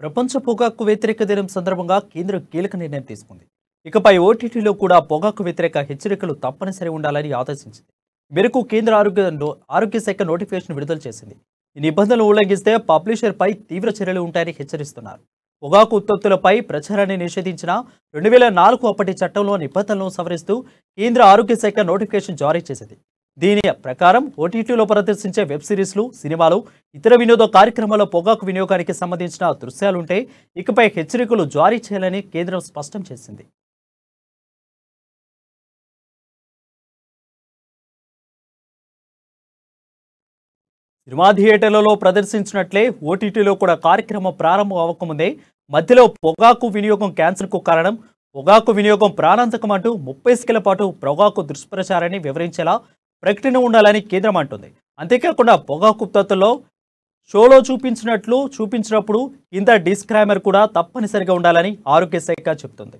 ప్రపంచ పొగాకు వ్యతిరేక దినం సందర్భంగా కేంద్రం కీలక నిర్ణయం తీసుకుంది. ఇకపై ఓటీటీలో కూడా పొగాకు వ్యతిరేక హెచ్చరికలు తప్పనిసరి ఉండాలని ఆదేశించింది. ఈ మేరకు కేంద్ర ఆరోగ్య శాఖ నోటిఫికేషన్ విడుదల చేసింది. ఈ నిబంధనలు ఉల్లంఘిస్తే పబ్లిషర్పై తీవ్ర చర్యలు ఉంటాయని హెచ్చరిస్తున్నారు. పొగాకు ఉత్పత్తులపై ప్రచారాన్ని నిషేధించిన 2004 అప్పటి చట్టంలో నిబంధనలను సవరిస్తూ కేంద్ర ఆరోగ్య శాఖ నోటిఫికేషన్ జారీ చేసింది. దీని ప్రకారం ఓటీటీలో ప్రదర్శించే వెబ్ సిరీస్లు, సినిమాలు, ఇతర వినోద కార్యక్రమాల్లో పొగాకు వినియోగానికి సంబంధించిన దృశ్యాలుంటే ఇకపై హెచ్చరికలు జారీ చేయాలని కేంద్రం స్పష్టం చేసింది. సినిమా థియేటర్లలో ప్రదర్శించినట్లే ఓటీటీలో కూడా కార్యక్రమం ప్రారంభం అవ్వకముందే మధ్యలో పొగాకు వినియోగం క్యాన్సర్కు కారణం, పొగాకు వినియోగం ప్రాణాంతకం అంటూ 30 సెకన్ల పాటు పొగాకు దుష్ప్రచారాన్ని వివరించేలా ప్రకటన ఉండాలని కేంద్రం అంటుంది. అంతేకాకుండా పొగాకు ఉత్పత్తుల్లో షోలో చూపించినప్పుడు కింద డిస్క్లైమర్ కూడా తప్పనిసరిగా ఉండాలని ఆరోగ్య శాఖ చెబుతుంది.